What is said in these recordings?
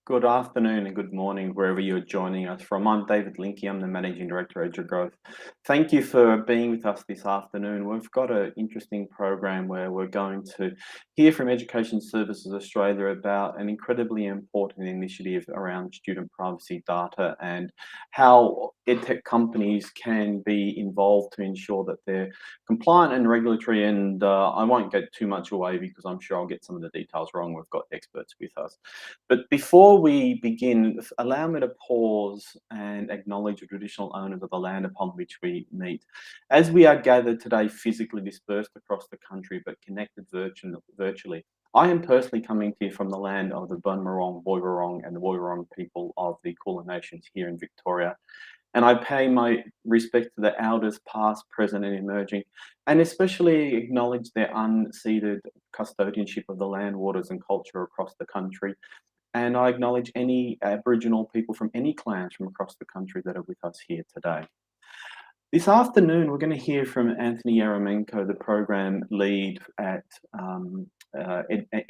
Good afternoon and good morning, wherever you're joining us from. I'm David Linky. I'm the Managing Director at EduGrowth. Thank you for being with us this afternoon. We've got an interesting program where we're going to hear from Education Services Australia about an incredibly important initiative around student privacy data and how edtech companies can be involved to ensure that they're compliant and regulatory. And I won't get too much away because I'm sure I'll get some of the details wrong. We've got experts with us. But before we begin, allow me to pause and acknowledge the traditional owners of the land upon which we meet. As we are gathered today physically dispersed across the country but connected virtually, I am personally coming to you from the land of the Bunurong, Boiwurrung and the Woiwurrung people of the Kulin Nations here in Victoria. And I pay my respect to the elders past, present and emerging, and especially acknowledge their unceded custodianship of the land, waters and culture across the country. And I acknowledge any Aboriginal people from any clans from across the country that are with us here today. This afternoon, we're going to hear from Anthony Yaremenko, the program lead at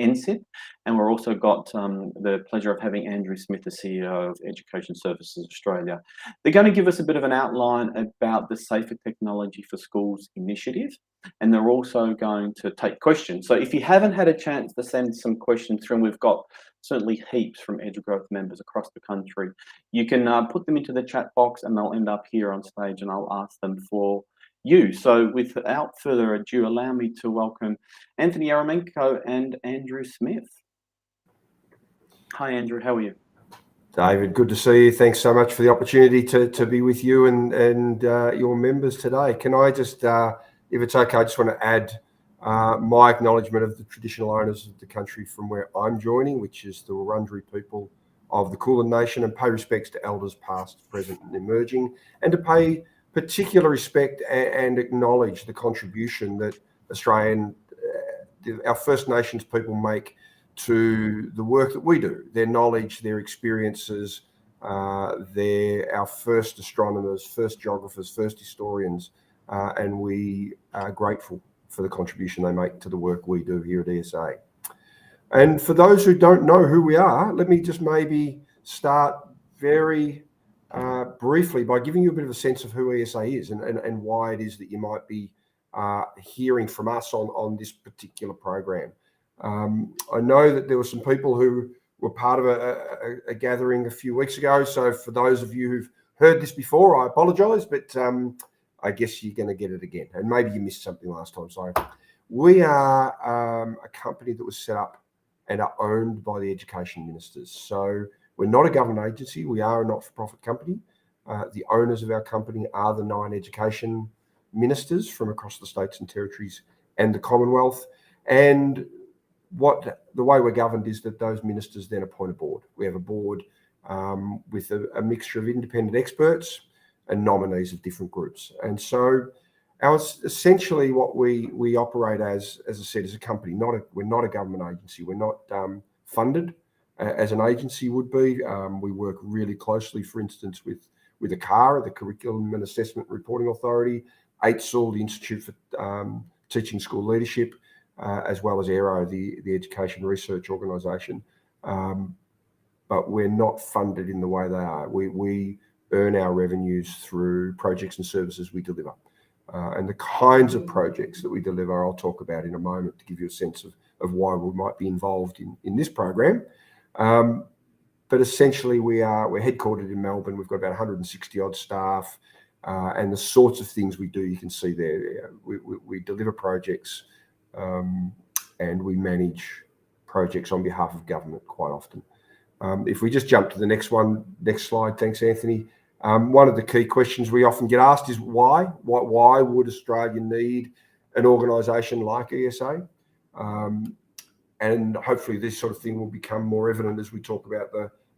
NSIP, and we're also got the pleasure of having Andrew Smith, the CEO of Education Services Australia. They're going to give us a bit of an outline about the Safer Technology for Schools initiative, and they're also going to take questions. So if you haven't had a chance to send some questions through, and we've got certainly heaps from EduGrowth members across the country, you can put them into the chat box and they'll end up here on stage and I'll ask them for you. So without further ado, allow me to welcome Anthony Yaremenko and Andrew Smith. Hi, Andrew, how are you? David, good to see you. Thanks so much for the opportunity to be with you and your members today. Can I just, if it's okay, I just want to add my acknowledgement of the traditional owners of the country from where I'm joining, which is the Wurundjeri people of the Kulin Nation, and pay respects to elders past, present and emerging, and to pay particular respect and acknowledge the contribution that our First Nations people make to the work that we do, their knowledge, their experiences. They're our first astronomers, first geographers, first historians, and we are grateful for the contribution they make to the work we do here at ESA. And for those who don't know who we are, let me just maybe start very briefly by giving you a bit of a sense of who ESA is and why it is that you might be hearing from us on this particular program. I know that there were some people who were part of a gathering a few weeks ago. So for those of you who've heard this before, I apologise, but I guess you're going to get it again. And maybe you missed something last time. So we are a company that was set up and are owned by the education ministers. So we're not a government agency. We are a not-for-profit company. The owners of our company are the 9 education ministers from across the states and territories and the Commonwealth. And the way we're governed is that those ministers then appoint a board. We have a board with a mixture of independent experts and nominees of different groups. And so essentially what we operate as I said, as a company. We're not a government agency. We're not funded as an agency would be. We work really closely, for instance, with ACARA, the Curriculum and Assessment Reporting Authority, AITSL, the Institute for Teaching School Leadership, as well as AERO, the Education Research Organisation. But we're not funded in the way they are. We earn our revenues through projects and services we deliver. And the kinds of projects that we deliver, I'll talk about in a moment to give you a sense of why we might be involved in this program. But essentially we're headquartered in Melbourne. We've got about 160 odd staff, and the sorts of things we do, you can see there. We deliver projects and we manage projects on behalf of government quite often. If we just jump to the next slide, thanks, Anthony. One of the key questions we often get asked is why? Why would Australia need an organisation like ESA? And hopefully this sort of thing will become more evident as we talk about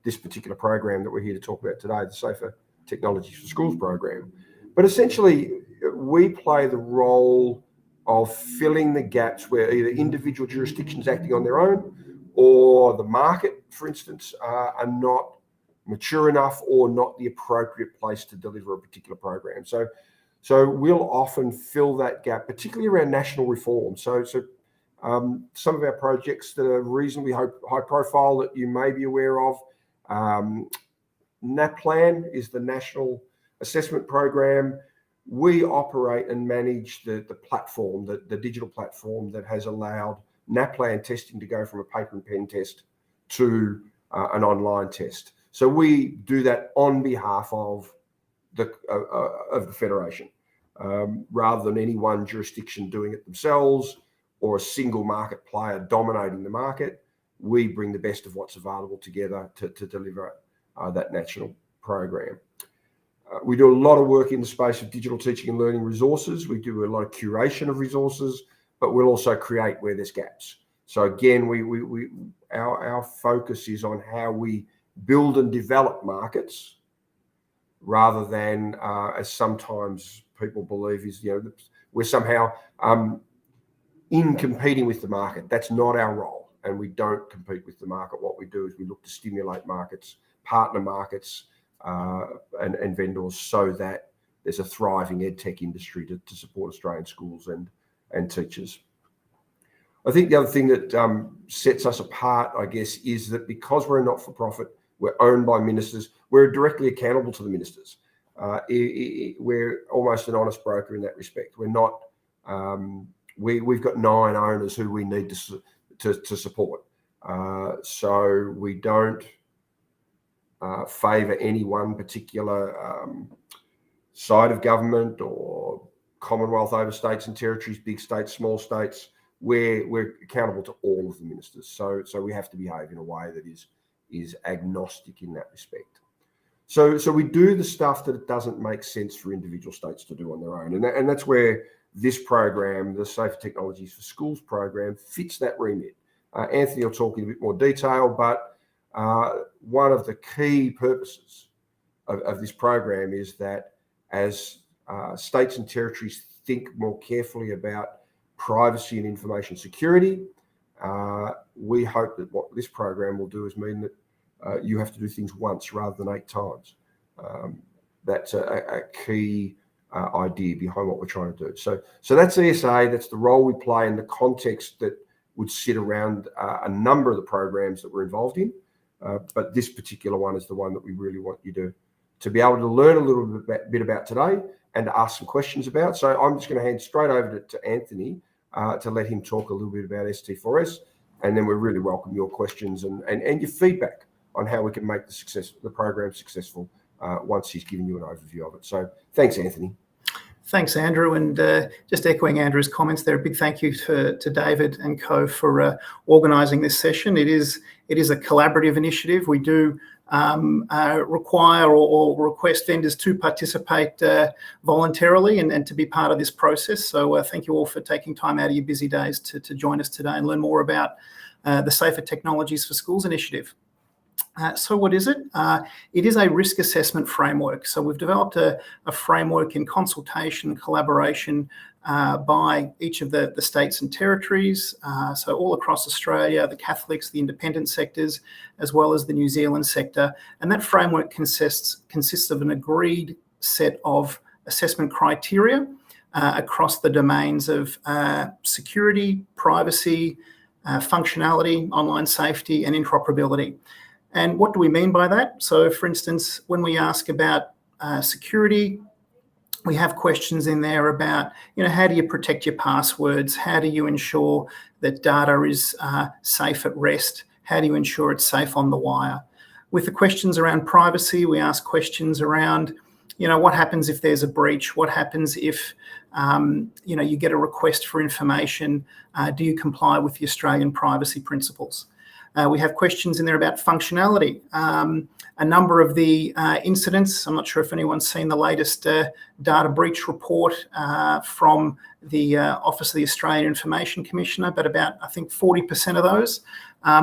this particular program that we're here to talk about today, the Safer Technology for Schools program. But essentially, we play the role of filling the gaps where either individual jurisdictions acting on their own or the market, for instance, are not mature enough or not the appropriate place to deliver a particular program. So we'll often fill that gap, particularly around national reform. So some of our projects that are reasonably high profile that you may be aware of NAPLAN is the National Assessment Program. We operate and manage the platform, the digital platform that has allowed NAPLAN testing to go from a paper and pen test to an online test. So we do that on behalf of the Federation, rather than any one jurisdiction doing it themselves or a single market player dominating the market. We bring the best of what's available together to deliver that national program. We do a lot of work in the space of digital teaching and learning resources. We do a lot of curation of resources, but we'll also create where there's gaps. So again, our focus is on how we build and develop markets, rather than, as sometimes people believe, is we're somehow in competing with the market. That's not our role, and we don't compete with the market. What we do is we look to stimulate markets, partner markets, and vendors, so that there's a thriving edtech industry to support Australian schools and teachers. I think the other thing that sets us apart, I guess, is that because we're a not-for-profit, we're owned by ministers, we're directly accountable to the ministers. We're almost an honest broker in that respect. We're not. We've got 9 owners who we need to support. So we don't favour any one particular side of government or Commonwealth over states and territories, big states, small states. We're accountable to all of the ministers. So we have to behave in a way that is agnostic in that respect. So we do the stuff that it doesn't make sense for individual states to do on their own, and that's where this program, the Safer Technologies for Schools program, fits that remit. Anthony will talk in a bit more detail, but one of the key purposes of this program is that as states and territories think more carefully about privacy and information security, we hope that what this program will do is mean that you have to do things once rather than 8 times. That's a key idea behind what we're trying to do. So that's ESA. That's the role we play in the context that would sit around a number of the programs that we're involved in. But this particular one is the one that we really want you to be able to learn a little bit about today and to ask some questions about. So I'm just going to hand straight over to Anthony to let him talk a little bit about ST4S, and then we really welcome your questions and your feedback on how we can make the program successful once he's given you an overview of it. So thanks, Anthony. Thanks, Andrew, and just echoing Andrew's comments there, a big thank you to David and co for organising this session. It is a collaborative initiative. We do require or request vendors to participate voluntarily and to be part of this process. So thank you all for taking time out of your busy days to join us today and learn more about the Safer Technologies for Schools initiative. So what is it? It is a risk assessment framework. So we've developed a framework in consultation, collaboration by each of the states and territories. So all across Australia, the Catholics, the independent sectors, as well as the New Zealand sector. And that framework consists of an agreed set of assessment criteria across the domains of security, privacy, functionality, online safety, and interoperability. And what do we mean by that? So, for instance, when we ask about security, we have questions in there about, how do you protect your passwords? How do you ensure that data is safe at rest? How do you ensure it's safe on the wire? With the questions around privacy, we ask questions around, what happens if there's a breach? What happens if, you get a request for information? Do you comply with the Australian privacy principles? We have questions in there about functionality. A number of the incidents, I'm not sure if anyone's seen the latest data breach report from the Office of the Australian Information Commissioner, but about, I think, 40% of those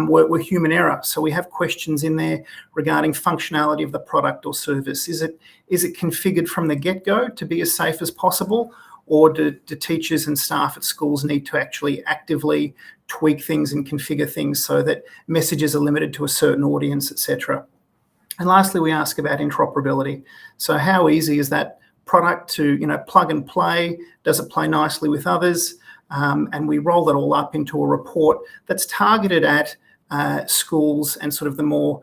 were human error. So we have questions in there regarding functionality of the product or service. Is it configured from the get-go to be as safe as possible? Or do teachers and staff at schools need to actually actively tweak things and configure things so that messages are limited to a certain audience, etc.? And lastly, we ask about interoperability. So how easy is that product to plug and play? Does it play nicely with others? And we roll that all up into a report that's targeted at schools and sort of the more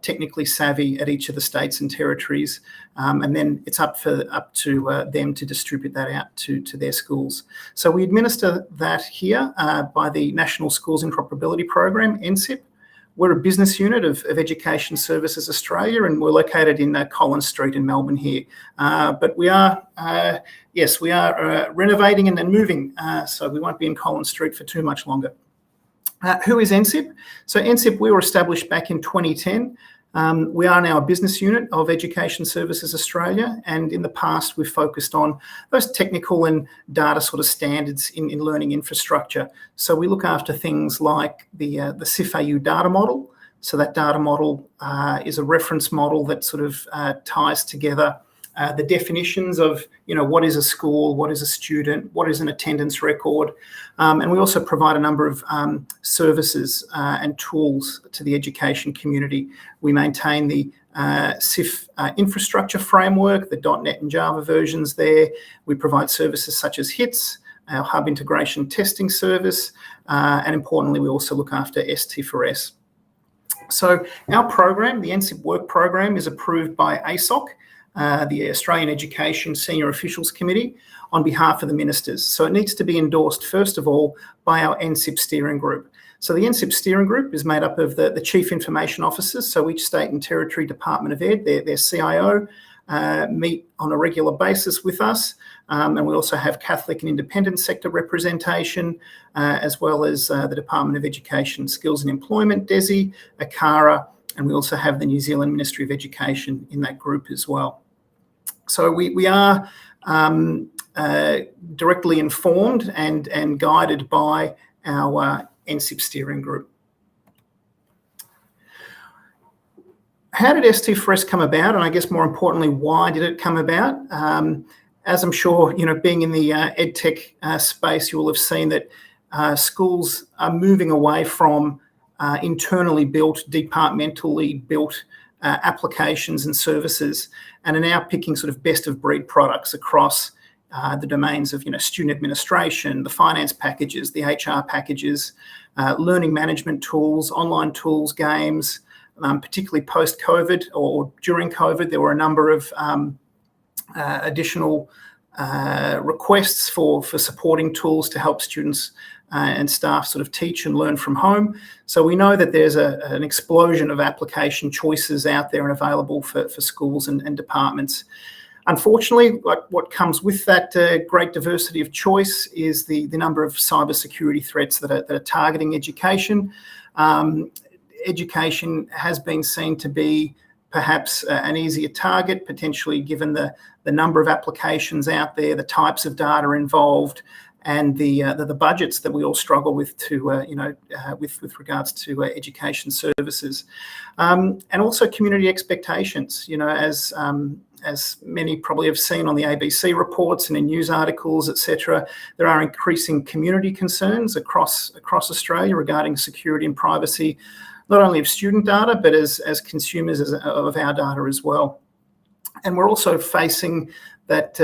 technically savvy at each of the states and territories, and then it's up to them to distribute that out to their schools. So we administer that here by the National Schools Interoperability Program, NSIP. We're a business unit of Education Services Australia, and we're located in Collins Street in Melbourne here. But we are, renovating and then moving, so we won't be in Collins Street for too much longer. Who is NSIP? So NSIP, we were established back in 2010. We are now a business unit of Education Services Australia, and in the past we've focused on those technical and data sort of standards in learning infrastructure. So we look after things like the SIF-AU data model. So that data model is a reference model that sort of ties together the definitions of, what is a school, what is a student, what is an attendance record. And we also provide a number of services and tools to the education community. We maintain the SIF infrastructure framework, the .NET and Java versions there. We provide services such as HITS, our hub integration testing service, and importantly, we also look after ST4S. So our program, the NSIP Work Program, is approved by ASOC, the Australian Education Senior Officials Committee, on behalf of the ministers. So it needs to be endorsed, first of all, by our NSIP steering group. So the NSIP steering group is made up of the Chief Information Officers, so each state and territory Department of Ed, their CIO, meet on a regular basis with us. And we also have Catholic and independent sector representation, as well as the Department of Education, Skills and Employment, DESI, ACARA, and we also have the New Zealand Ministry of Education in that group as well. So we are directly informed and guided by our NSIP steering group. How did ST4S come about? And I guess more importantly, why did it come about? As I'm sure, being in the EdTech space, you will have seen that schools are moving away from internally built, departmentally built applications and services, and are now picking sort of best of breed products across the domains of student administration, the finance packages, the HR packages, learning management tools, online tools, games. Particularly post-COVID or during COVID, there were a number of additional requests for supporting tools to help students and staff sort of teach and learn from home. So we know that there's an explosion of application choices out there and available for schools and departments. Unfortunately, what comes with that great diversity of choice is the number of cybersecurity threats that are targeting education. Education has been seen to be perhaps an easier target, potentially given the number of applications out there, the types of data involved, and the budgets that we all struggle with with regards to education services, and also community expectations. As many probably have seen on the ABC reports and in news articles, etc., there are increasing community concerns across Australia regarding security and privacy, not only of student data, but as consumers of our data as well. And we're also facing that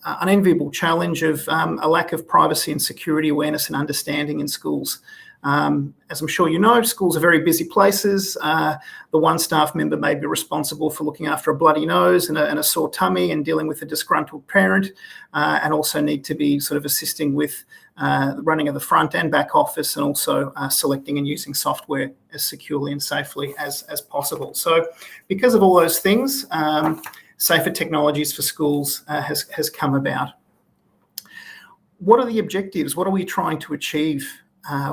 unenviable challenge of a lack of privacy and security awareness and understanding in schools. As I'm sure you know, schools are very busy places. The one staff member may be responsible for looking after a bloody nose and a sore tummy and dealing with a disgruntled parent, and also need to be sort of assisting with the running of the front and back office, and also selecting and using software as securely and safely as possible. So because of all those things, safer technologies for schools has come about. What are the objectives? What are we trying to achieve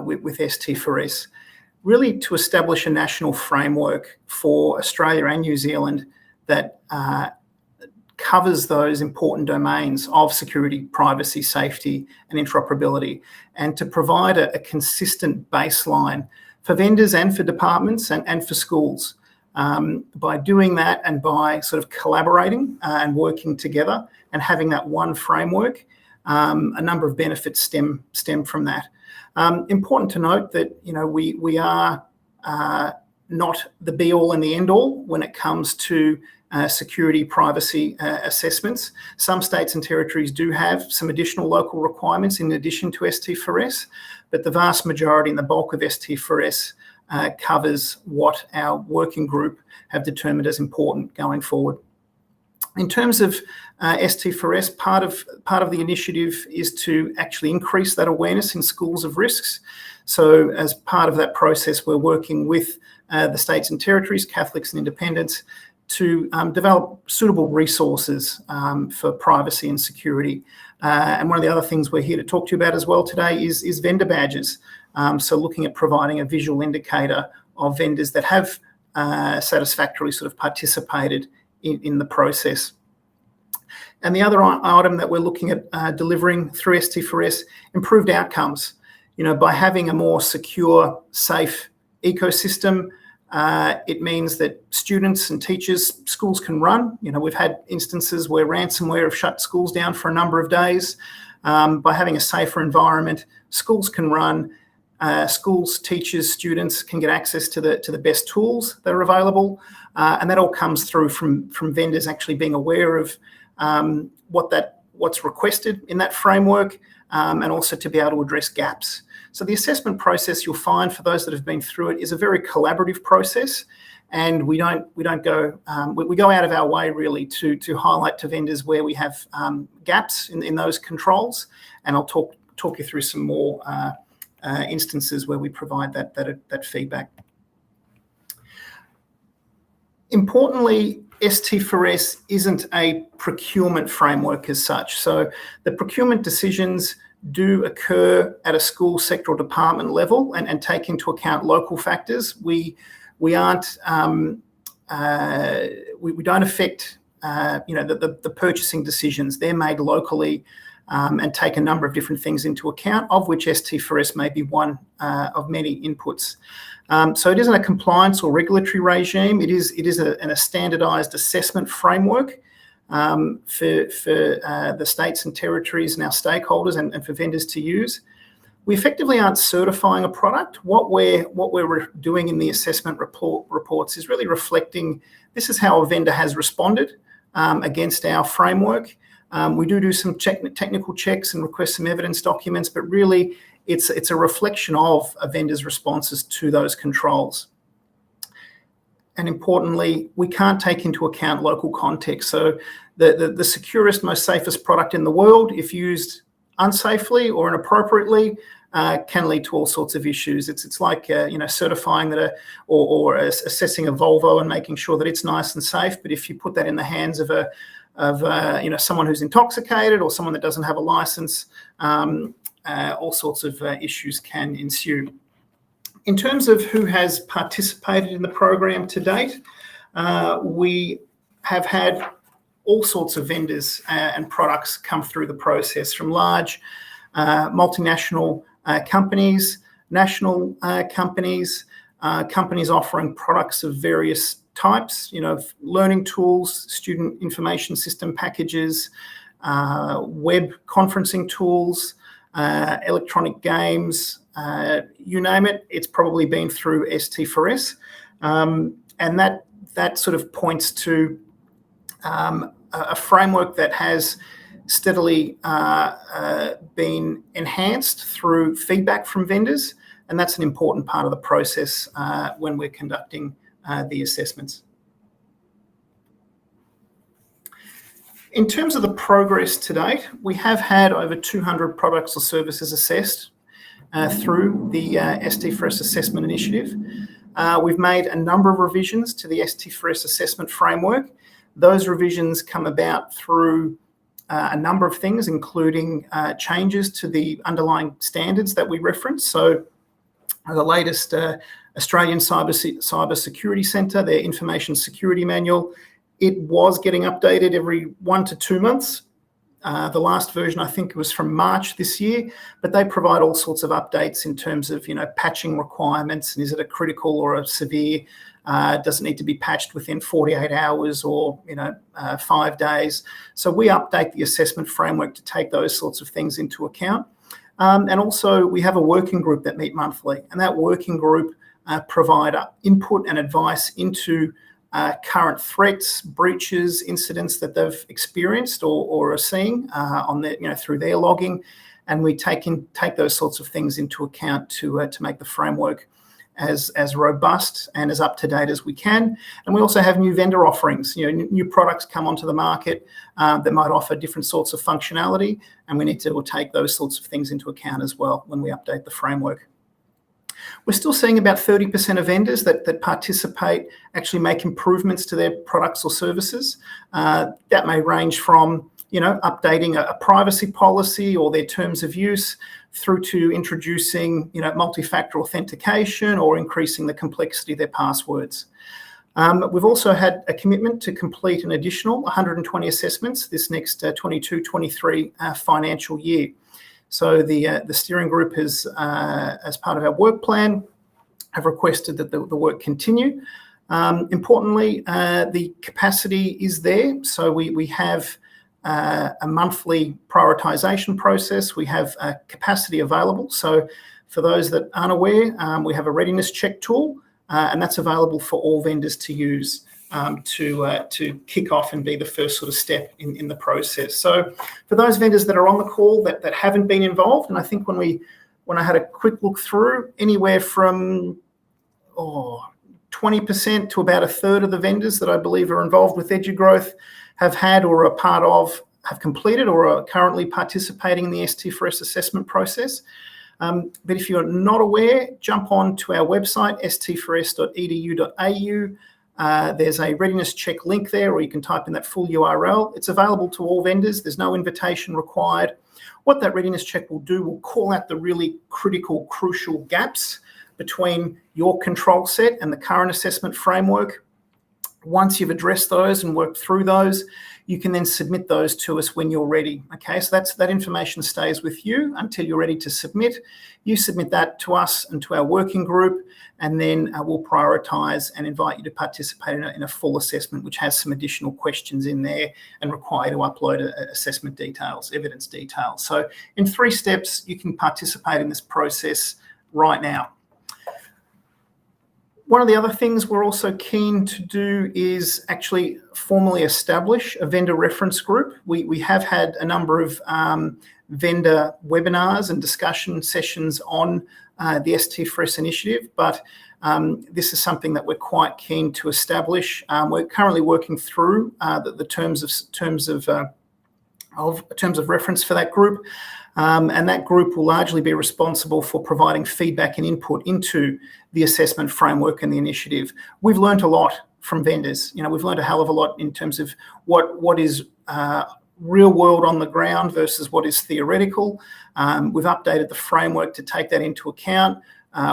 with ST4S? Really to establish a national framework for Australia and New Zealand that covers those important domains of security, privacy, safety, and interoperability, and to provide a consistent baseline for vendors and for departments and for schools. By doing that and by sort of collaborating and working together and having that one framework, a number of benefits stem from that. Important to note that we are not the be all and the end all when it comes to security, privacy assessments. Some states and territories do have some additional local requirements in addition to ST4S, but the vast majority and the bulk of ST4S covers what our working group have determined as important going forward. In terms of ST4S, part of the initiative is to actually increase that awareness in schools of risks. So as part of that process, we're working with the states and territories, Catholics and independents, to develop suitable resources for privacy and security. And one of the other things we're here to talk to you about as well today is vendor badges. So looking at providing a visual indicator of vendors that have satisfactorily sort of participated in the process. And the other item that we're looking at delivering through ST4S, improved outcomes. By having a more secure, safe ecosystem, it means that students and teachers, schools can run. We've had instances where ransomware have shut schools down for a number of days. By having a safer environment, schools can run. Schools, teachers, students can get access to the best tools that are available, and that all comes through from vendors actually being aware of what's requested in that framework, and also to be able to address gaps. So the assessment process, you'll find for those that have been through it, is a very collaborative process, and we go out of our way really to highlight to vendors where we have gaps in those controls, and I'll talk you through some more instances where we provide that feedback. Importantly, ST4S isn't a procurement framework as such. So the procurement decisions do occur at a school, sector, or department level and take into account local factors. We aren't we don't affect the purchasing decisions. They're made locally and take a number of different things into account, of which ST4S may be one of many inputs. So it isn't a compliance or regulatory regime. It is a standardised assessment framework for the states and territories and our stakeholders and for vendors to use. We effectively aren't certifying a product. What we're doing in the assessment reports is really reflecting this is how a vendor has responded against our framework. We do some technical checks and request some evidence documents, but really it's a reflection of a vendor's responses to those controls. And importantly, we can't take into account local context. So the securest, most safest product in the world, if used unsafely or inappropriately, can lead to all sorts of issues. It's like certifying that or assessing a Volvo and making sure that it's nice and safe. But if you put that in the hands of someone who's intoxicated or someone that doesn't have a license, all sorts of issues can ensue. In terms of who has participated in the program to date, we have had all sorts of vendors and products come through the process, from large multinational companies, national companies, companies offering products of various types, learning tools, student information system packages, web conferencing tools, electronic games, you name it, it's probably been through ST4S. And that sort of points to a framework that has steadily been enhanced through feedback from vendors, and that's an important part of the process when we're conducting the assessments. In terms of the progress to date, we have had over 200 products or services assessed through the ST4S assessment initiative. We've made a number of revisions to the ST4S assessment framework. Those revisions come about through a number of things, including changes to the underlying standards that we reference. So the latest Australian Cyber Security Centre, their information security manual, it was getting updated every 1 to 2 months. The last version, I think, was from March this year, but they provide all sorts of updates in terms of, patching requirements, and is it a critical or a severe? Does it need to be patched within 48 hours or 5 days? So we update the assessment framework to take those sorts of things into account. And also we have a working group that meet monthly, and that working group provide input and advice into current threats, breaches, incidents that they've experienced or are seeing on their, through their logging, and we take those sorts of things into account to make the framework as robust and as up to date as we can. And we also have new vendor offerings. New products come onto the market that might offer different sorts of functionality, and we need to take those sorts of things into account as well when we update the framework. We're still seeing about 30% of vendors that participate actually make improvements to their products or services. That may range from updating a privacy policy or their terms of use, through to introducing multi-factor authentication or increasing the complexity of their passwords. We've also had a commitment to complete an additional 120 assessments this next 22-23 financial year. So the steering group has, as part of our work plan, have requested that the work continue. Importantly, the capacity is there. So we have a monthly prioritisation process. We have capacity available. So for those that aren't aware, we have a readiness check tool, and that's available for all vendors to use to kick off and be the first sort of step in the process. So for those vendors that are on the call that haven't been involved, and I think when I had a quick look through, anywhere from 20% to about a third of the vendors that I believe are involved with EduGrowth have had or are part of, have completed or are currently participating in the ST4S assessment process. But if you're not aware, jump on to our website, st4s.edu.au. There's a readiness check link there, or you can type in that full URL. It's available to all vendors. There's no invitation required. What that readiness check will do will call out the really critical, crucial gaps between your control set and the current assessment framework. Once you've addressed those and worked through those, you can then submit those to us when you're ready. Okay, so that information stays with you until you're ready to submit. You submit that to us and to our working group, and then we'll prioritise and invite you to participate in a full assessment, which has some additional questions in there and require you to upload assessment details, evidence details. So in 3 steps, you can participate in this process right now. One of the other things we're also keen to do is actually formally establish a vendor reference group. We have had a number of vendor webinars and discussion sessions on the ST4S initiative, but this is something that we're quite keen to establish. We're currently working through the terms of reference for that group. And that group will largely be responsible for providing feedback and input into the assessment framework and the initiative. We've learned a lot from vendors. We've learned a hell of a lot in terms of what is real world on the ground versus what is theoretical. We've updated the framework to take that into account.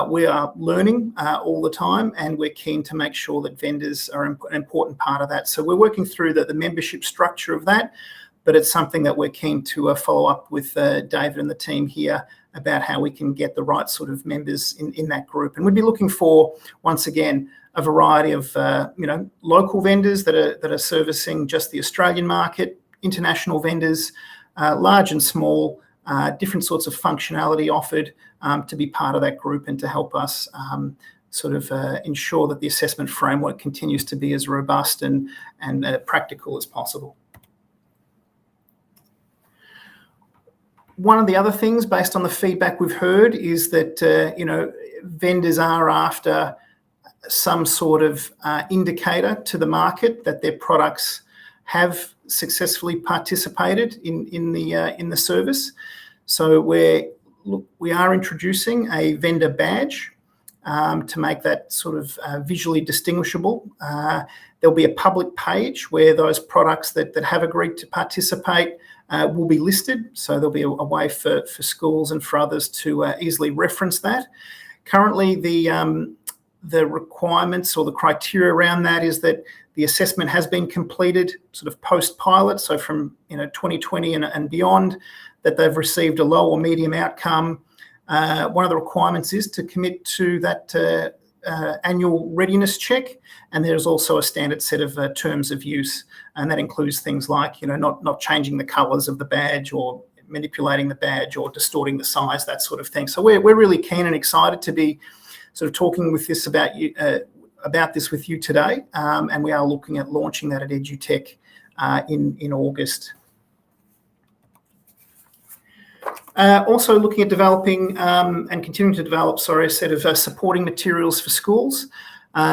We are learning all the time, and we're keen to make sure that vendors are an important part of that. So we're working through the membership structure of that, but it's something that we're keen to follow up with David and the team here about how we can get the right sort of members in that group. And we'd be looking for, once again, a variety of local vendors that are servicing just the Australian market, international vendors, large and small, different sorts of functionality offered to be part of that group and to help us ensure that the assessment framework continues to be as robust and practical as possible. One of the other things, based on the feedback we've heard, is that vendors are after some sort of indicator to the market that their products have successfully participated in the service. So we are introducing a vendor badge to make that sort of visually distinguishable. There'll be a public page where those products that have agreed to participate will be listed. So there'll be a way for schools and for others to easily reference that. Currently, the requirements or the criteria around that is that the assessment has been completed sort of post-pilot, so from 2020 and beyond, that they've received a low or medium outcome. One of the requirements is to commit to that annual readiness check, and there's also a standard set of terms of use, and that includes things like not changing the colours of the badge or manipulating the badge or distorting the size, that sort of thing. So we're really keen and excited to be sort of talking with this about this with you today, and we are looking at launching that at EduTech in August. Also looking at developing and continuing to develop, a set of supporting materials for schools.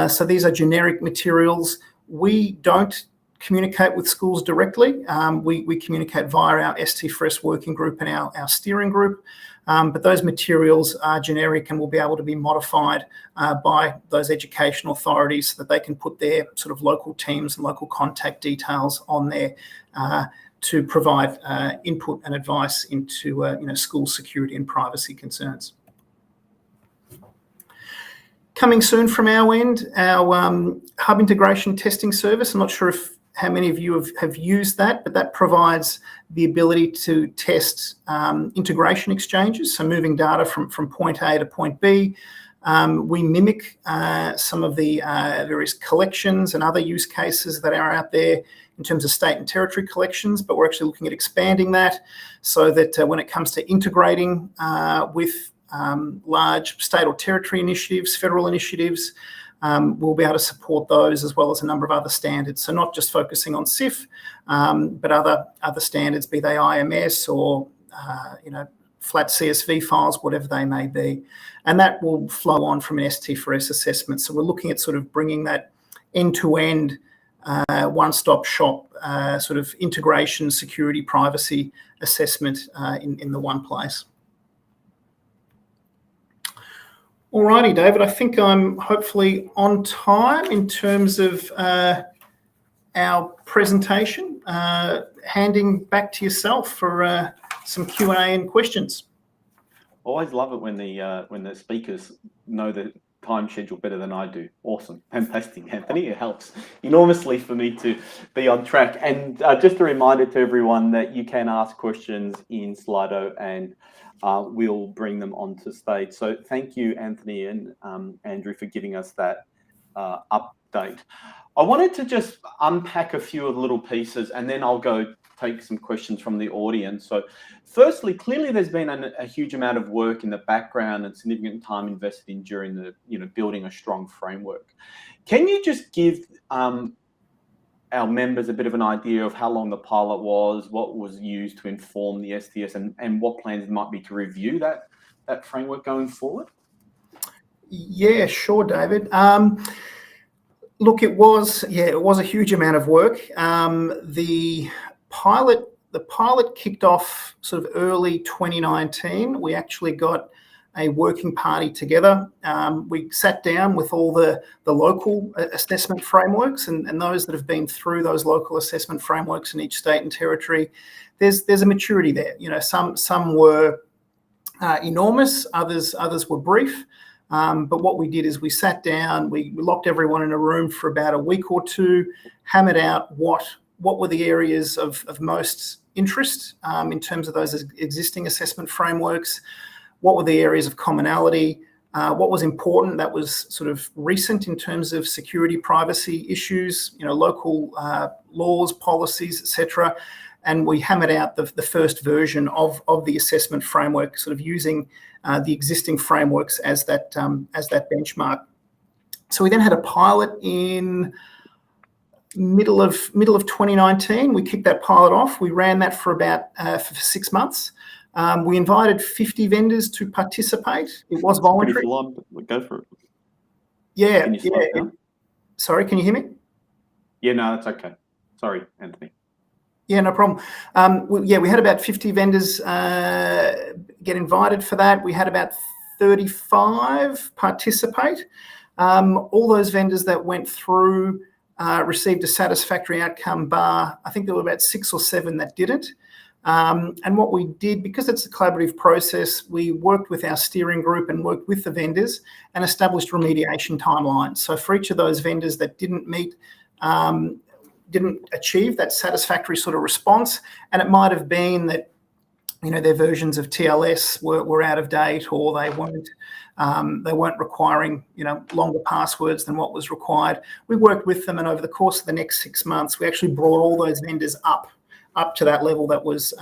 So these are generic materials. We don't communicate with schools directly. We communicate via our ST4S working group and our steering group. But those materials are generic and will be able to be modified by those educational authorities so that they can put their sort of local teams and local contact details on there to provide input and advice into school security and privacy concerns. Coming soon from our end, our hub integration testing service. I'm not sure how many of you have used that, but that provides the ability to test integration exchanges, so moving data from point A to point B. We mimic some of the various collections and other use cases that are out there in terms of state and territory collections, but we're actually looking at expanding that so that when it comes to integrating with large state or territory initiatives, federal initiatives, we'll be able to support those as well as a number of other standards. So not just focusing on SIF, but other standards, be they IMS or flat CSV files, whatever they may be. And that will flow on from an ST4S assessment. So we're looking at sort of bringing that end-to-end one-stop shop sort of integration, security, privacy assessment in the one place. Alrighty, David, I think I'm hopefully on time in terms of our presentation. Handing back to yourself for some Q&A and questions. Always love it when the speakers know the time schedule better than I do. Awesome, fantastic, Anthony. It helps enormously for me to be on track. And just a reminder to everyone that you can ask questions in Slido and we'll bring them onto stage. So thank you, Anthony and Andrew, for giving us that update. I wanted to just unpack a few of the little pieces and then I'll go take some questions from the audience. So firstly, clearly there's been a huge amount of work in the background and significant time invested in during the, building a strong framework. Can you just give our members a bit of an idea of how long the pilot was, what was used to inform the STS, and what plans might be to review that framework going forward? Yeah, sure, David. Look, it was a huge amount of work. The pilot kicked off sort of early 2019. We actually got a working party together. We sat down with all the local assessment frameworks and those that have been through those local assessment frameworks in each state and territory. There's a maturity there. Some were enormous, others were brief. But what we did is we sat down, we locked everyone in a room for about a week or two, hammered out what were the areas of most interest in terms of those existing assessment frameworks, what were the areas of commonality, what was important that was sort of recent in terms of security, privacy issues, local laws, policies, etc. And we hammered out the first version of the assessment framework, sort of using the existing frameworks as that benchmark. So we then had a pilot in middle of 2019. We kicked that pilot off. We ran that for about for 6 months. We invited 50 vendors to participate. It was voluntary. Pretty full on, but go for it. Yeah. Can you slow it down? Sorry, can you hear me? Yeah, no, that's okay. Sorry, Anthony. Yeah, no problem. We had about 50 vendors get invited for that. We had about 35 participate. All those vendors that went through received a satisfactory outcome bar. I think there were about 6 or 7 that didn't. And what we did, because it's a collaborative process, we worked with our steering group and worked with the vendors and established remediation timelines. So for each of those vendors that didn't achieve that satisfactory sort of response, and it might have been that their versions of TLS were out of date, or they weren't requiring longer passwords than what was required. We worked with them, and over the course of the next 6 months, we actually brought all those vendors up to that level that was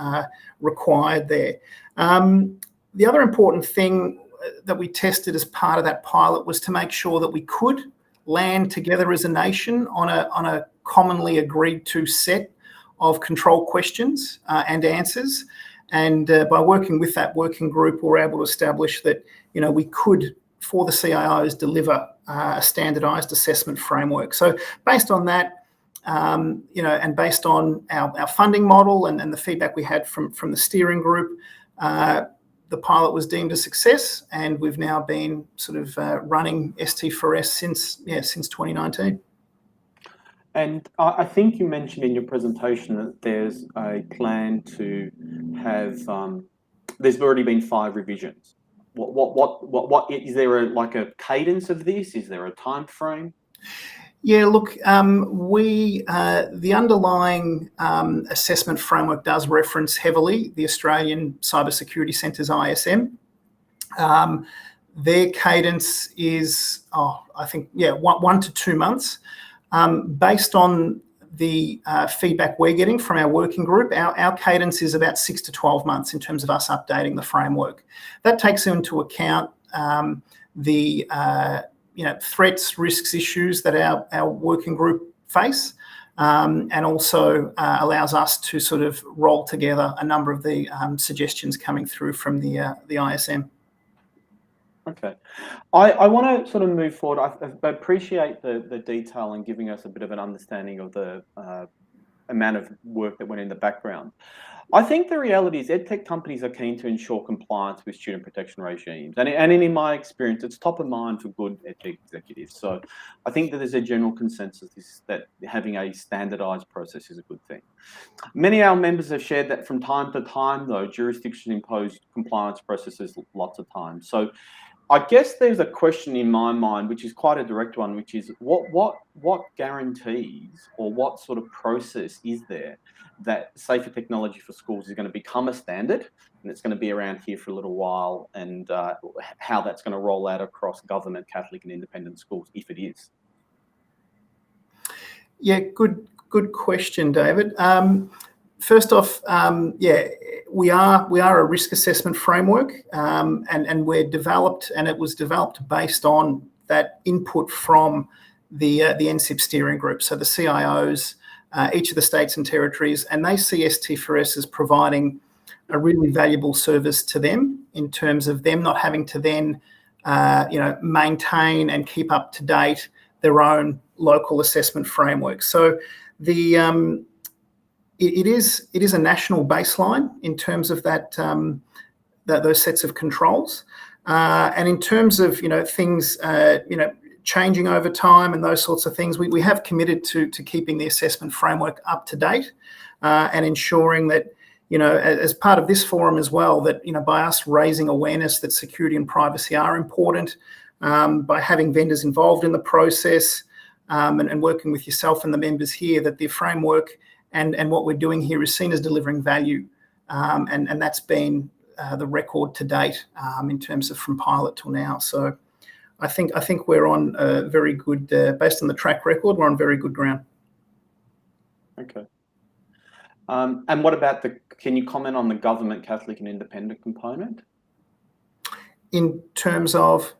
required there. The other important thing that we tested as part of that pilot was to make sure that we could land together as a nation on a commonly agreed to set of control questions and answers. And by working with that working group, we were able to establish that, we could, for the CIOs, deliver a standardised assessment framework. So based on that, and based on our funding model and the feedback we had from the steering group, the pilot was deemed a success, and we've now been sort of running ST4S since 2019. And I think you mentioned in your presentation that there's a plan to have. There's already been 5 revisions. What is there a cadence of this? Is there a time frame? Yeah, look, the underlying assessment framework does reference heavily the Australian Cybersecurity Centre's ISM. Their cadence is, I think, 1 to 2 months. Based on the feedback we're getting from our working group, our cadence is about 6 to 12 months in terms of us updating the framework. That takes into account the threats, risks, issues that our working group face, and also allows us to sort of roll together a number of the suggestions coming through from the ISM. Okay. I want to sort of move forward. I appreciate the detail and giving us a bit of an understanding of the amount of work that went in the background. I think the reality is EdTech companies are keen to ensure compliance with student protection regimes. And in my experience, it's top of mind for good EdTech executives. So I think that there's a general consensus that having a standardised process is a good thing. Many of our members have shared that from time to time, though, jurisdictions impose compliance processes lots of times. So I guess there's a question in my mind, which is quite a direct one, which is what guarantees or what sort of process is there that safer technology for schools is going to become a standard and it's going to be around here for a little while, and how that's going to roll out across government, Catholic and independent schools, if it is? Yeah, good question, David. First off, we are a risk assessment framework, and we're developed, and it was developed based on that input from the NSIP steering group. So the CIOs, each of the states and territories, and they see ST4S as providing a really valuable service to them in terms of them not having to then, maintain and keep up to date their own local assessment framework. So it is a national baseline in terms of that those sets of controls, and in terms of things changing over time and those sorts of things, we have committed to keeping the assessment framework up to date, and ensuring that as part of this forum as well, that by us raising awareness that security and privacy are important, by having vendors involved in the process, and working with yourself and the members here, that the framework and what we're doing here is seen as delivering value, and that's been the record to date, in terms of from pilot till now. So I think we're on a very good, based on the track record, we're on very good ground. Okay. And what about can you comment on the government, Catholic and independent component? In terms of?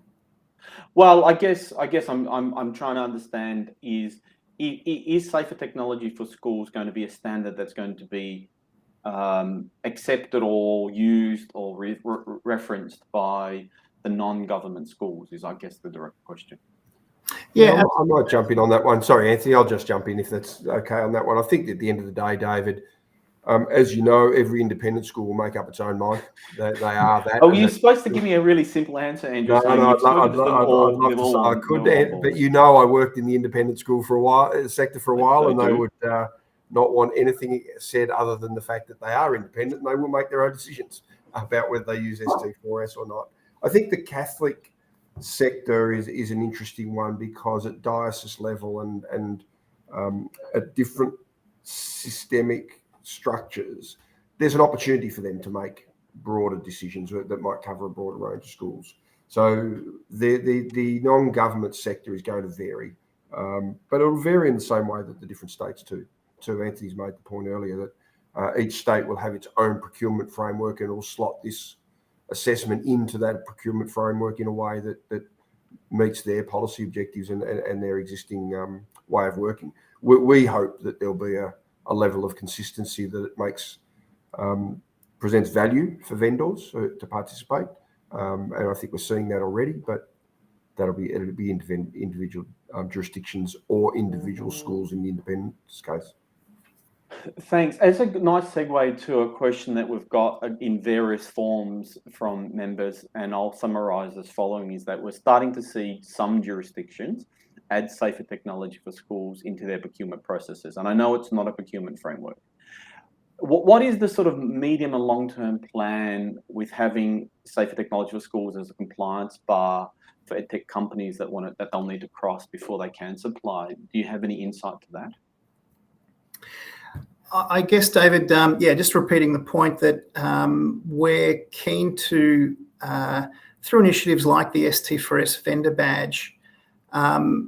Well, I guess I'm trying to understand is safer technology for schools going to be a standard that's going to be accepted or used or referenced by the non-government schools, is I guess the direct question. Yeah, I might jump in on that one. Sorry, Anthony, I'll just jump in if that's okay on that one. I think at the end of the day, David, as you know, every independent school will make up its own mind. They are that. Oh, you're supposed to give me a really simple answer, Andrew. No, I'd love to say I could, but I worked in the independent school for a while, sector for a while, and they would not want anything said other than the fact that they are independent and they will make their own decisions about whether they use ST4S or not. I think the Catholic sector is an interesting one because at diocese level and at different systemic structures, there's an opportunity for them to make broader decisions that might cover a broader range of schools. So the non-government sector is going to vary, but it'll vary in the same way that the different states do. So Anthony's made the point earlier that each state will have its own procurement framework and will slot this assessment into that procurement framework in a way that meets their policy objectives and their existing way of working. We hope that there'll be a level of consistency that it makes presents value for vendors to participate, and I think we're seeing that already. But it'll be individual jurisdictions or individual schools in the independence case. Thanks. As a nice segue to a question that we've got in various forms from members, and I'll summarise as following, is that we're starting to see some jurisdictions add safer technology for schools into their procurement processes. And I know it's not a procurement framework. What is the sort of medium and long-term plan with having safer technology for schools as a compliance bar for edtech companies that they'll need to cross before they can supply? Do you have any insight to that? I guess, David, just repeating the point that we're keen to, through initiatives like the ST4S vendor badge,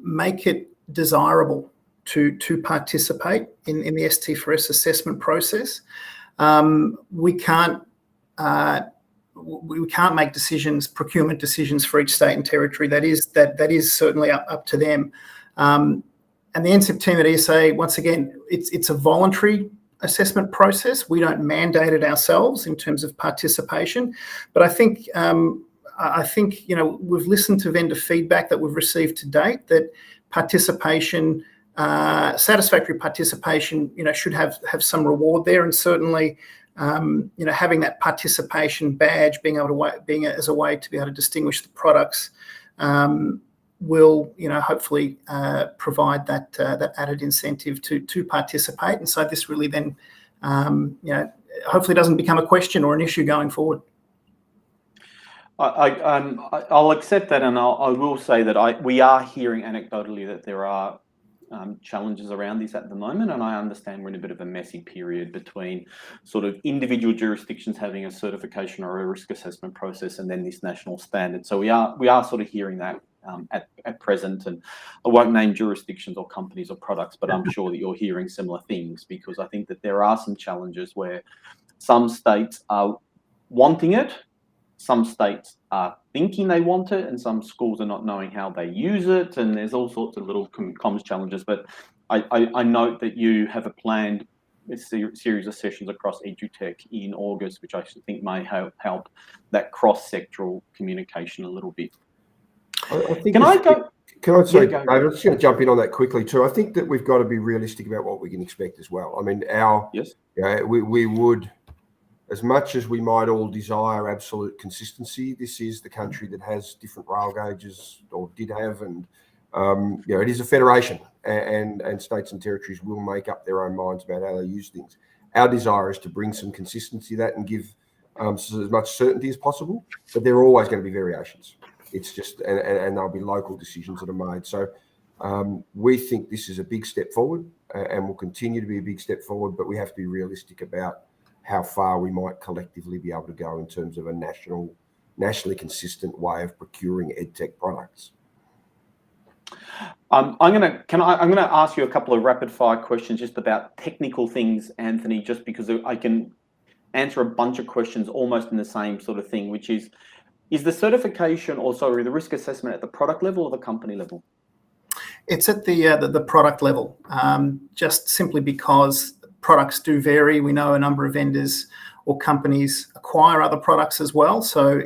make it desirable to participate in the ST4S assessment process. We can't make procurement decisions for each state and territory. That is certainly up to them. And the NSIP team at ESA, once again, it's a voluntary assessment process. We don't mandate it ourselves in terms of participation. But I think we've listened to vendor feedback that we've received to date that participation, satisfactory participation, should have some reward there, and certainly, having that participation badge, being as a way to be able to distinguish the products, will, hopefully provide that added incentive to participate. And so this really then, hopefully doesn't become a question or an issue going forward. I'll accept that, and I will say that we are hearing anecdotally that there are challenges around this at the moment, and I understand we're in a bit of a messy period between sort of individual jurisdictions having a certification or a risk assessment process, and then this national standard. So we are sort of hearing that at present, and I won't name jurisdictions or companies or products, but I'm sure that you're hearing similar things, because I think that there are some challenges where some states are wanting it, some states are thinking they want it, and some schools are not knowing how they use it, and there's all sorts of little comms challenges. But I note that you have a planned series of sessions across EduTech in August, which I think may help that cross-sectoral communication a little bit. I think Can I go? Sorry, David, I'm just going to jump in on that quickly too. I think that we've got to be realistic about what we can expect as well. I mean, we would, as much as we might all desire absolute consistency, this is the country that has different rail gauges, or did have, and it is a federation, and states and territories will make up their own minds about how they use things. Our desire is to bring some consistency to that and give as much certainty as possible, but there are always going to be variations. It's just, and there'll be local decisions that are made. So we think this is a big step forward, and will continue to be a big step forward, but we have to be realistic about how far we might collectively be able to go in terms of a nationally consistent way of procuring edtech products. I'm going to ask you a couple of rapid fire questions just about technical things, Anthony, just because I can answer a bunch of questions almost in the same sort of thing, which is the certification, or sorry, the risk assessment at the product level or the company level? It's at the product level, just simply because products do vary. We know a number of vendors or companies acquire other products as well, so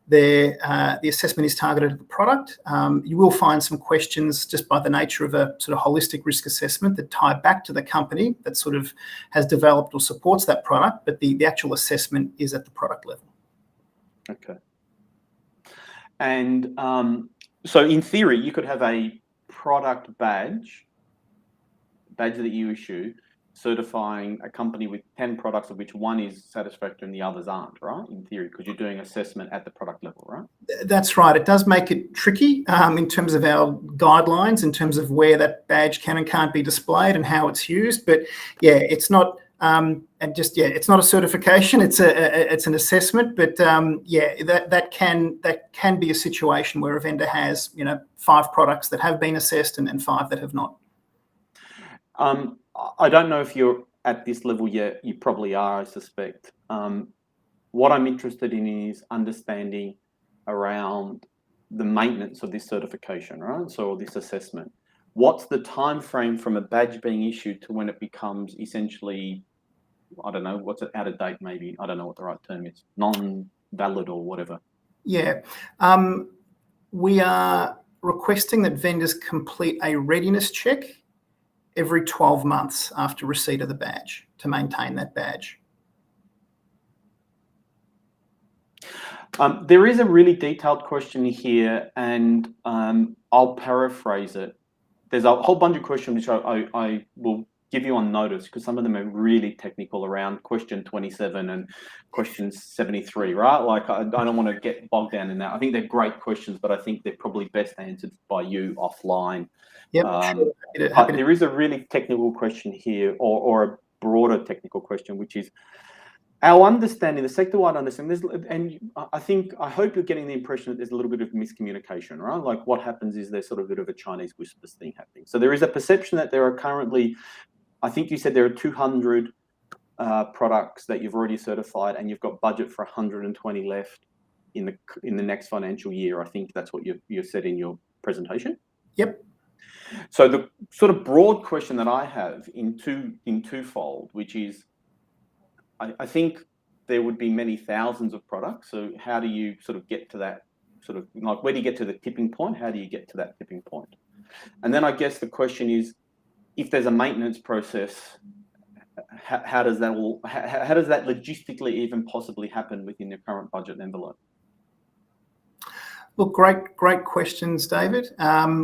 the assessment is targeted at the product. You will find some questions just by the nature of a sort of holistic risk assessment that tie back to the company that sort of has developed or supports that product, but the actual assessment is at the product level. Okay. And so in theory, you could have a product badge that you issue certifying a company with 10 products, of which one is satisfactory and the others aren't, right? In theory, because you're doing assessment at the product level, right? That's right. It does make it tricky in terms of our guidelines, in terms of where that badge can and can't be displayed and how it's used. But yeah, it's not it's not a certification. It's an assessment. But that can be a situation where a vendor has 5 products that have been assessed and 5 that have not. I don't know if you're at this level yet. You probably are, I suspect. What I'm interested in is understanding around the maintenance of this certification, right? So this assessment. What's the time frame from a badge being issued to when it becomes essentially I don't know, what's it, out of date maybe? I don't know what the right term is, non-valid or whatever. Yeah. We are requesting that vendors complete a readiness check every 12 months after receipt of the badge to maintain that badge. There is a really detailed question here, and I'll paraphrase it. There's a whole bunch of questions which I will give you on notice, because some of them are really technical around question 27 and question 73, right? Like, I don't want to get bogged down in that. I think they're great questions, but I think they're probably best answered by you offline. Yep, sure. But there is a really technical question here, or a broader technical question, which is our understanding, the sector-wide understanding, and I hope you're getting the impression that there's a little bit of miscommunication, right? Like, what happens is there's sort of a bit of a Chinese whispers thing happening. So there is a perception that there are currently, I think you said there are 200 products that you've already certified, and you've got budget for 120 left in the next financial year. I think that's what you said in your presentation. Yep. So the sort of broad question that I have in twofold, which is, I think there would be many thousands of products. So how do you sort of get to that sort of, like, where do you get to the tipping point? How do you get to that tipping point? And then I guess the question is, if there's a maintenance process, how does that logistically even possibly happen within your current budget envelope? Look, great questions, David.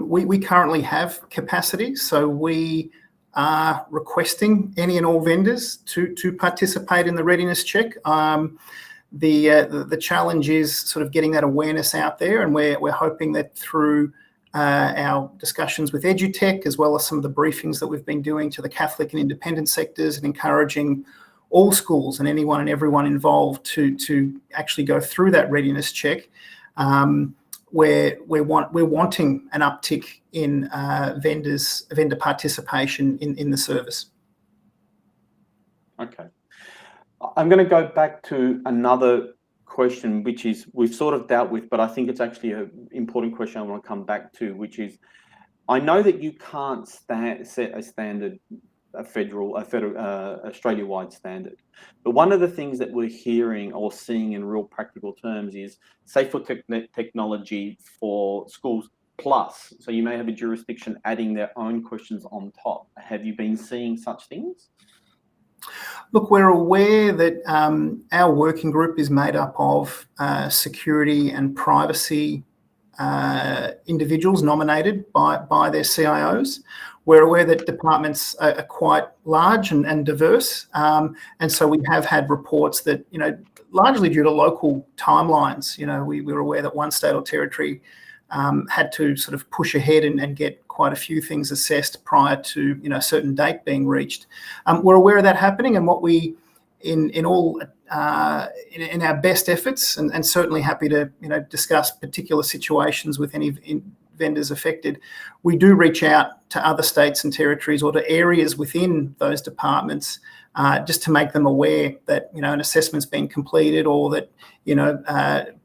We currently have capacity, so we are requesting any and all vendors to participate in the readiness check. The challenge is sort of getting that awareness out there, and we're hoping that through our discussions with EduTech, as well as some of the briefings that we've been doing to the Catholic and independent sectors, and encouraging all schools and anyone and everyone involved to actually go through that readiness check. We're wanting an uptick in vendor participation in the service. Okay. I'm going to go back to another question, which is we've sort of dealt with, but I think it's actually an important question I want to come back to, which is, I know that you can't set a standard, a federal Australia-wide standard, but one of the things that we're hearing or seeing in real practical terms is safer technology for schools plus. So you may have a jurisdiction adding their own questions on top. Have you been seeing such things? Look, we're aware that our working group is made up of security and privacy individuals nominated by their CIOs. We're aware that departments are quite large and diverse, and so we have had reports that, largely due to local timelines, we were aware that one state or territory had to sort of push ahead and get quite a few things assessed prior to a certain date being reached. We're aware of that happening, and what we in our best efforts, and certainly happy to discuss particular situations with any vendors affected, we do reach out to other states and territories or to areas within those departments just to make them aware that an assessment's been completed, or that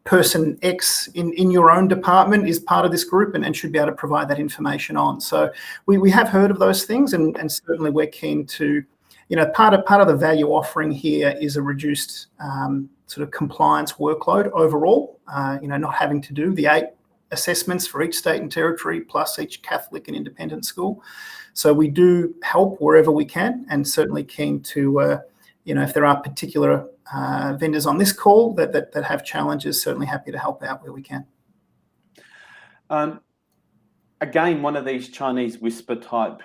person X in your own department is part of this group and should be able to provide that information on. So we have heard of those things, and certainly we're keen to, part of the value offering here is a reduced sort of compliance workload overall, not having to do the 8 assessments for each state and territory plus each Catholic and independent school. So we do help wherever we can, and certainly keen to, if there are particular vendors on this call that have challenges, certainly happy to help out where we can. Again, one of these Chinese whisper type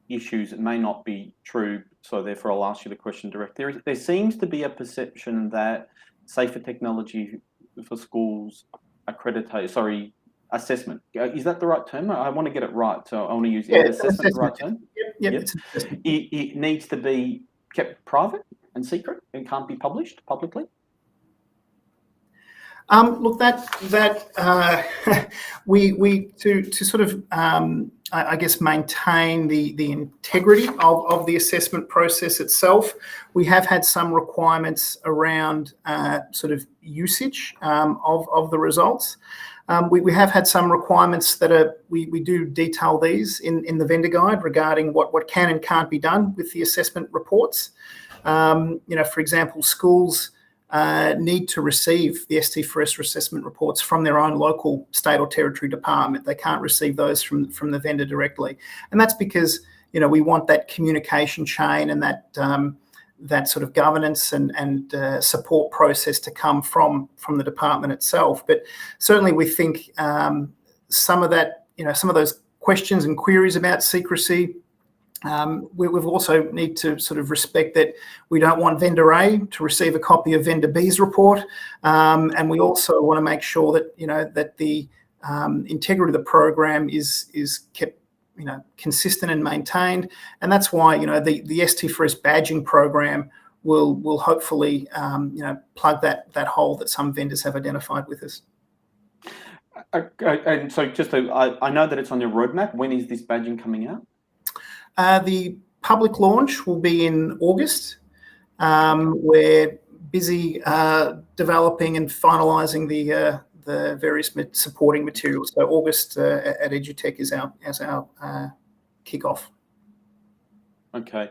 issues, it may not be true, so therefore I'll ask you the question direct. There seems to be a perception that safer technology for schools assessment. Is that the right term? I want to get it right, so I want to use assessment the right term? Yep. It needs to be kept private and secret and can't be published publicly? Look, we to sort of I guess maintain the integrity of the assessment process itself. We have had some requirements around sort of usage of the results. We have had some requirements that we do detail these in the vendor guide regarding what can and can't be done with the assessment reports. For example, schools need to receive the ST4S assessment reports from their own local state or territory department. They can't receive those from the vendor directly. And that's because, we want that communication chain and that sort of governance and support process to come from the department itself. But certainly we think some of those questions and queries about secrecy, we've also need to sort of respect that we don't want vendor A to receive a copy of vendor B's report, and we also want to make sure that that the integrity of the program is kept consistent and maintained, and that's why the ST4S badging program will hopefully plug that hole that some vendors have identified with us. And so I know that it's on your roadmap. When is this badging coming out? The public launch will be in August. We're busy developing and finalising the various supporting materials. So August at EduTech is our kickoff. Okay.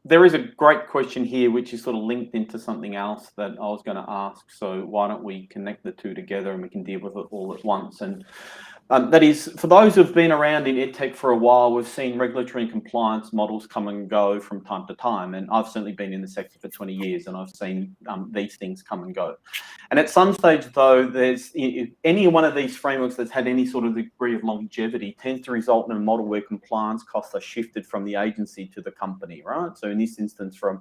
There is a great question here, which is sort of linked into something else that I was going to ask. So why don't we connect the two together and we can deal with it all at once? And that is, for those who've been around in EdTech for a while, we've seen regulatory and compliance models come and go from time to time. And I've certainly been in the sector for 20 years and I've seen these things come and go. And at some stage, though, there's any one of these frameworks that's had any sort of degree of longevity tends to result in a model where compliance costs are shifted from the agency to the company, right? So in this instance, from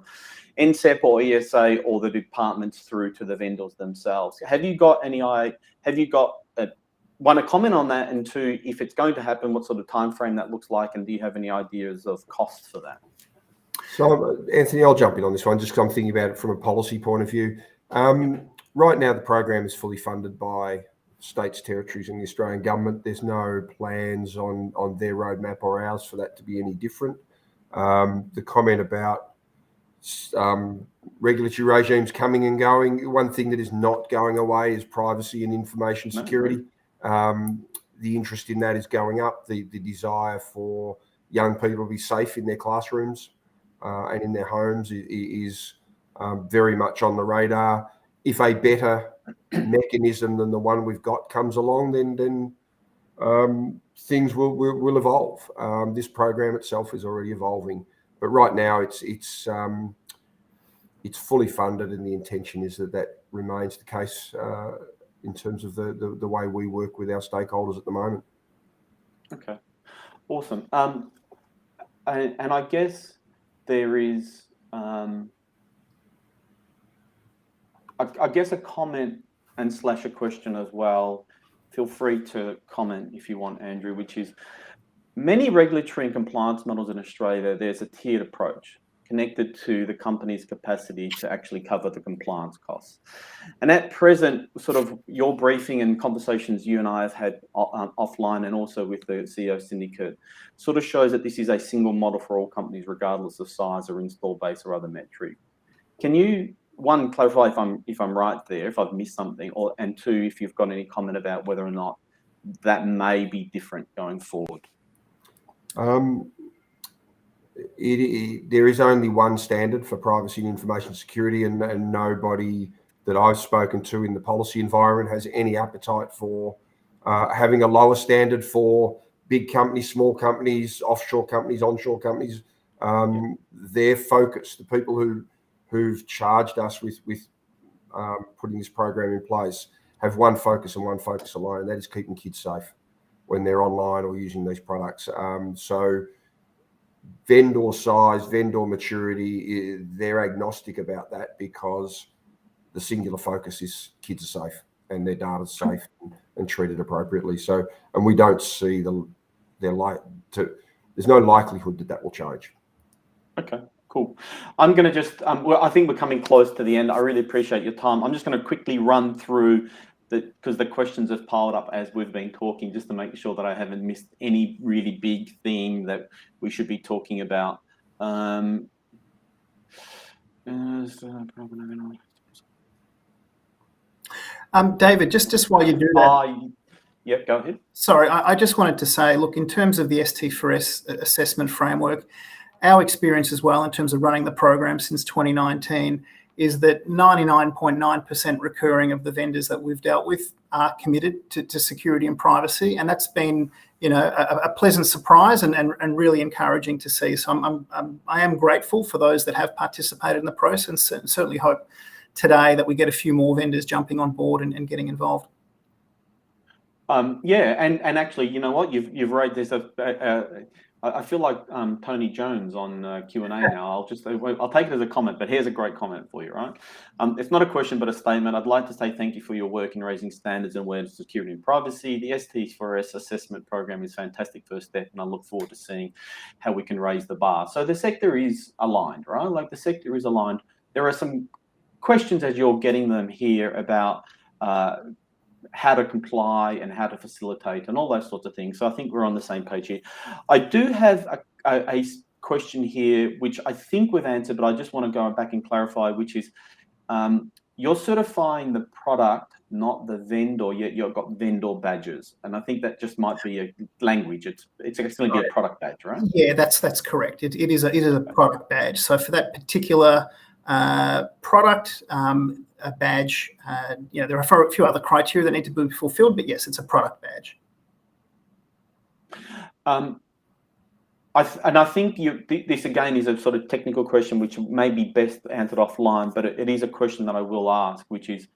NSIP or ESA or the departments through to the vendors themselves. Have you got one, a comment on that, and two, if it's going to happen, what sort of time frame that looks like, and do you have any ideas of costs for that? So, Anthony, I'll jump in on this one just because I'm thinking about it from a policy point of view. Right now, the program is fully funded by states, territories, and the Australian government. There's no plans on their roadmap or ours for that to be any different. The comment about regulatory regimes coming and going, one thing that is not going away is privacy and information security. The interest in that is going up. The desire for young people to be safe in their classrooms and in their homes is very much on the radar. If a better mechanism than the one we've got comes along, then things will evolve. This program itself is already evolving, but right now it's fully funded, and the intention is that remains the case in terms of the way we work with our stakeholders at the moment. Okay, awesome. And I guess there is, I guess a comment and / a question as well. Feel free to comment if you want, Andrew, which is many regulatory and compliance models in Australia, there's a tiered approach connected to the company's capacity to actually cover the compliance costs. And at present, sort of your briefing and conversations you and I have had offline and also with the CEO syndicate sort of shows that this is a single model for all companies, regardless of size or install base or other metric. Can you, one, clarify if I'm right there, if I've missed something, and two, if you've got any comment about whether or not that may be different going forward? There is only one standard for privacy and information security, and nobody that I've spoken to in the policy environment has any appetite for having a lower standard for big companies, small companies, offshore companies, onshore companies. Their focus, the people who've charged us with putting this program in place, have one focus and one focus alone, and that is keeping kids safe when they're online or using these products. So vendor size, vendor maturity, they're agnostic about that because the singular focus is kids are safe and their data's safe and treated appropriately. So, and we don't see there's no likelihood that will change. Okay, cool. I'm going to just, well, I think we're coming close to the end. I really appreciate your time. I'm just going to quickly run through because the questions have piled up as we've been talking, just to make sure that I haven't missed any really big theme that we should be talking about. David, just while you do that. Yeah, go ahead. Sorry, I just wanted to say, look, in terms of the ST4S assessment framework, our experience as well in terms of running the program since 2019 is that 99.9% recurring of the vendors that we've dealt with are committed to security and privacy, and that's been, you know, a pleasant surprise and really encouraging to see. So I am grateful for those that have participated in the process, and certainly hope today that we get a few more vendors jumping on board and getting involved. Yeah, and actually, you know what, you've raised this. I feel like Tony Jones on Q&A now. I'll take it as a comment, but here's a great comment for you, right? It's not a question, but a statement. I'd like to say thank you for your work in raising standards and awareness of security and privacy. The ST4S assessment program is a fantastic first step, and I look forward to seeing how we can raise the bar. So the sector is aligned, right? Like the sector is aligned. There are some questions as you're getting them here about how to comply and how to facilitate and all those sorts of things. So I think we're on the same page here. I do have a question here, which I think we've answered, but I just want to go back and clarify, which is you're certifying the product, not the vendor, yet you've got vendor badges. And I think that just might be a language. It's going to be a product badge, right? Yeah, that's correct. It is a product badge. So for that particular product, a badge, you know, there are a few other criteria that need to be fulfilled, but yes, it's a product badge. I think this again is a sort of technical question, which may be best answered offline, but it is a question that I will ask, which is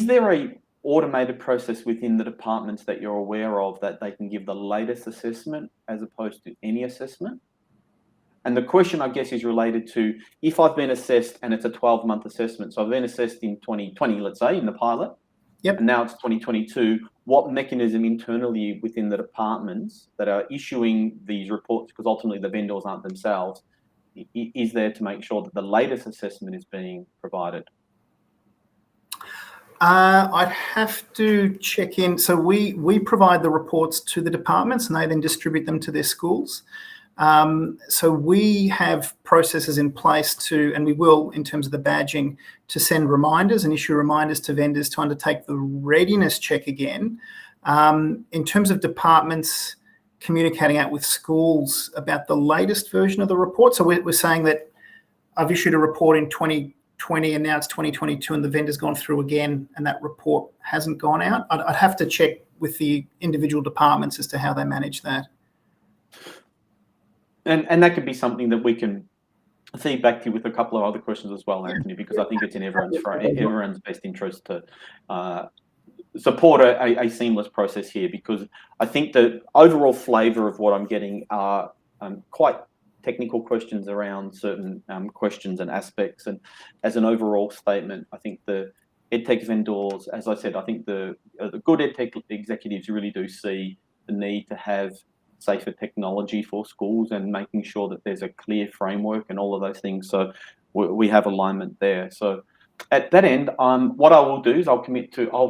there a automated process within the departments that you're aware of that they can give the latest assessment as opposed to any assessment? And the question, I guess, is related to if I've been assessed and it's a 12-month assessment. So I've been assessed in 2020, let's say, in the pilot. Yep. And now it's 2022. What mechanism internally within the departments that are issuing these reports, because ultimately the vendors aren't themselves, is there to make sure that the latest assessment is being provided? I'd have to check in. So we provide the reports to the departments and they then distribute them to their schools. So we have processes in place and we will, in terms of the badging, to send reminders and issue reminders to vendors to undertake the readiness check again. In terms of departments communicating out with schools about the latest version of the report. So we're saying that I've issued a report in 2020 and now it's 2022 and the vendor's gone through again and that report hasn't gone out. I'd have to check with the individual departments as to how they manage that. And that could be something that we can feed back to you with a couple of other questions as well, Anthony, because I think it's in everyone's best interest to support a seamless process here, because I think the overall flavour of what I'm getting are quite technical questions around certain questions and aspects. And as an overall statement, I think the EdTech vendors, as I said, I think the good EdTech executives really do see the need to have safer technology for schools and making sure that there's a clear framework and all of those things. So we have alignment there. So at that end, what I will do is I'll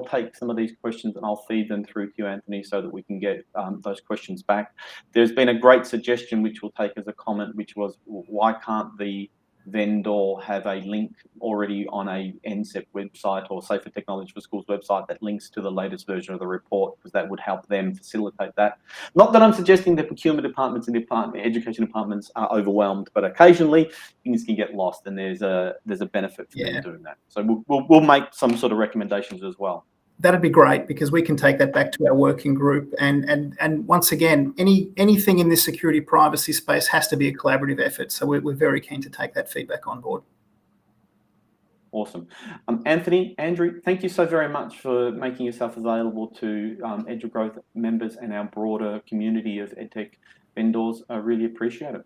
take some of these questions and I'll feed them through to you, Anthony, so that we can get those questions back. There's been a great suggestion, which we'll take as a comment, which was, why can't the vendor have a link already on a NSIP website or Safer Technology for Schools website that links to the latest version of the report, because that would help them facilitate that. Not that I'm suggesting that procurement departments and education departments are overwhelmed, but occasionally things can get lost, and there's a benefit for them doing that. So we'll make some sort of recommendations as well. That'd be great, because we can take that back to our working group. And once again, anything in this security privacy space has to be a collaborative effort. So we're very keen to take that feedback on board. Awesome. Anthony, Andrew, thank you so very much for making yourself available to EduGrowth members and our broader community of EdTech vendors. I really appreciate it.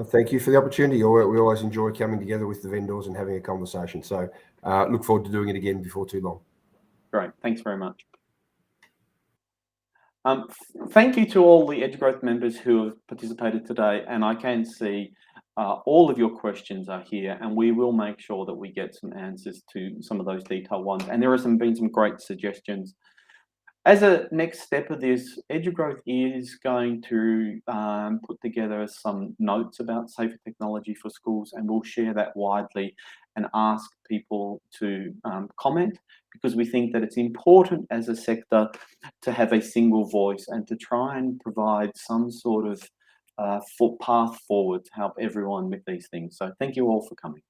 Thank you for the opportunity. We always enjoy coming together with the vendors and having a conversation. So look forward to doing it again before too long. Great. Thanks very much. Thank you to all the EduGrowth members who have participated today. And I can see all of your questions are here, and we will make sure that we get some answers to some of those detailed ones. And there have been some great suggestions. As a next step of this, EduGrowth is going to put together some notes about safer technology for schools, and we'll share that widely and ask people to comment, because we think that it's important as a sector to have a single voice and to try and provide some sort of path forward to help everyone with these things. So thank you all for coming.